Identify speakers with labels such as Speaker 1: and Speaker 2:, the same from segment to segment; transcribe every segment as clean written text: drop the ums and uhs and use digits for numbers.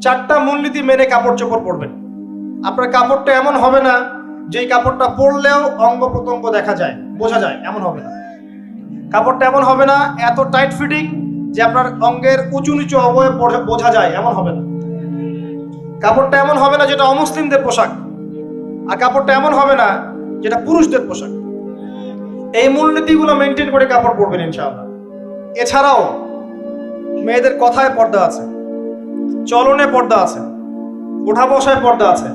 Speaker 1: চারটা মূলনীতি মেনে কাপড় চোপড় পরবেন। আপনার কাপড়টা এমন হবে না যেই কাপড়টা পরলেও অঙ্গ প্রত্যঙ্গ দেখা যায়, বোঝা যায়, এমন হবে না। কাপড়টা এমন হবে না এত টাইট ফিটিং যে আপনার অঙ্গের উঁচু নিচু অবয়ব বোঝা যায়, এমন হবে না। কাপড়টা এমন হবে না যেটা অমুসলিমদের পোশাক, আর কাপড়টা এমন হবে না যেটা পুরুষদের পোশাক। এই মূলনীতিগুলো মেনটেন করে কাপড় পরবেন ইনশাআল্লাহ। এছাড়াও মেয়েদের কথায় পর্দা আছে, চলনে পর্দা আছে, ওঠা বসায় পর্দা আছে।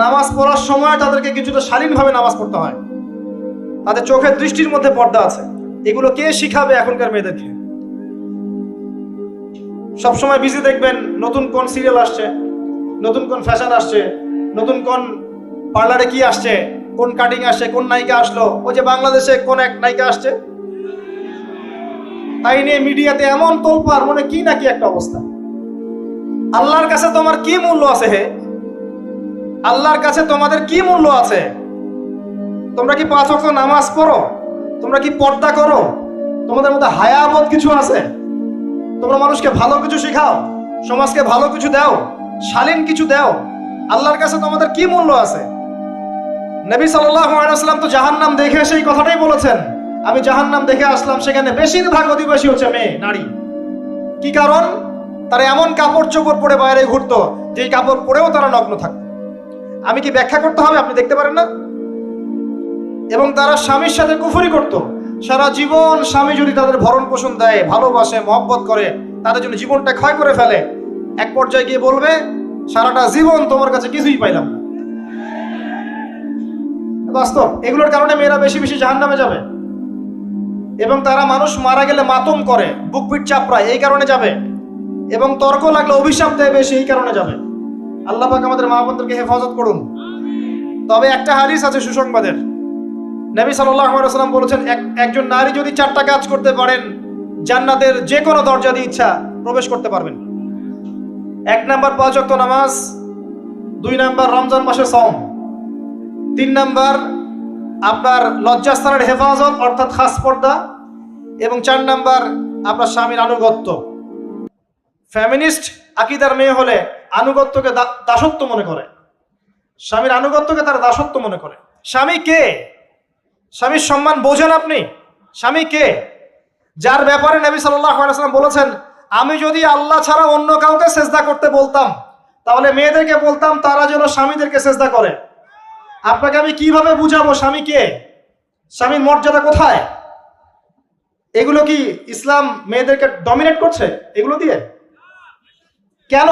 Speaker 1: নামাজ পড়ার সময় তাদেরকে কিছুটা শালীনভাবে নামাজ পড়তে হয়। তাদের চোখের দৃষ্টির মধ্যে পর্দা আছে। এগুলো কে শিখাবে এখনকার মেয়েদেরকে? সবসময় বিজি দেখবেন নতুন কোন সিরিয়াল আসছে, নতুন কোন ফ্যাশন আসছে, নতুন কোন পার্লারে কি আসছে, কোন কাটিং আসছে, কোন নায়িকা আসলো। ওই যে বাংলাদেশে কোন এক নায়িকা আসছে, তাই নিয়ে মিডিয়াতে এমন তোলপাড়, মনে কি নাকি একটা অবস্থা। আল্লাহর কাছে তোমার কি মূল্য আছে হে? আল্লাহর কাছে তোমাদের কি মূল্য আছে? তোমরা কি 5 ওয়াক্ত নামাজ পড়ো? তোমরা কি পর্দা করো? তোমাদের মধ্যে হায়াবোধ কিছু আছে? তোমরা মানুষকে ভালো কিছু শেখাও, সমাজকে ভালো কিছু দাও, শালীন কিছু দাও। আল্লাহর কাছে তোমাদের কি মূল্য আছে? নবী সাল্লাল্লাহু আলাইহি ওয়াসাল্লাম তো জাহান্নাম দেখে সেই কথাটাই বলেছেন, আমি জাহান্নাম দেখে আসলাম, সেখানে বেশিরভাগ অধিবাসী হচ্ছে মেয়ে, নারী। কি কারণ? তারা এমন কাপড় চোপড় পরে বাইরে ঘুরতো যেই কাপড় পরেও তারা নগ্ন থাকতো। আমি কি ব্যাখ্যা করতে হবে? আপনি দেখতে পারেন না? এবং তারা স্বামীর সাথে কুফরি করত। সারা জীবন স্বামী যদি তাদের ভরণ পোষণ দেয়, ভালোবাসে, মহব্বত করে, তাদের জন্য জীবনটা ক্ষয় করে ফেলে, এক পর্যায়ে গিয়ে বলবে সারাটা জীবন তোমার কাছে কিছুই পাইলাম না। বাস্তব। এগুলোর কারণে মেয়েরা বেশি বেশি জাহান্নামে যাবে। এবং তারা মানুষ মারা গেলে মাতম করে, বুক পিঠ চাপড়ায়, এই কারণে যাবে। এবং তর্ক লাগলে অভিশাপ দেয় বেশি, এই কারণে যাবে। আল্লাহ পাক আমাদের মা বোনদেরকে হেফাজত করুন। তবে একটা হাদিস আছে সুসংবাদের। নবী সাল্লাল্লাহু আলাইহি ওয়াসাল্লাম বলেছেন, একজন নারী যদি 4টা কাজ করতে পারেন, জান্নাতের যে কোনো দরজা দিয়ে ইচ্ছা প্রবেশ করতে পারবেন। 1 নাম্বার 5 ওয়াক্ত নামাজ, 2 নাম্বার রমজান মাসে সওম, 3 নাম্বার আপনার লজ্জাস্থানের হেফাজত অর্থাৎ খাস পর্দা, এবং 4 নাম্বার আপনার স্বামীর আনুগত্য। ফেমিনিস্ট আকীদার মেয়ে হলে আনুগত্যকে দাসত্ব মনে করে, স্বামীর আনুগত্যকে তারা দাসত্ব মনে করে। স্বামী কে? স্বামীর সম্মান বোঝেন আপনি? স্বামী কে? যার ব্যাপারে নবী সাল্লাল্লাহু আলাইহি ওয়াসাল্লাম বলেছেন, আমি যদি আল্লাহ ছাড়া অন্য কাউকে সেজদা করতে বলতাম, তাহলে মেয়েদেরকে বলতাম তারা যেন স্বামীদেরকে সেজদা করে। আপনাকে আমি কিভাবে বুঝাবো স্বামী কে, স্বামীর মর্যাদা কোথায়? এগুলো কি ইসলাম মেয়েদেরকে ডমিনেট করছে এগুলো দিয়ে? কেন?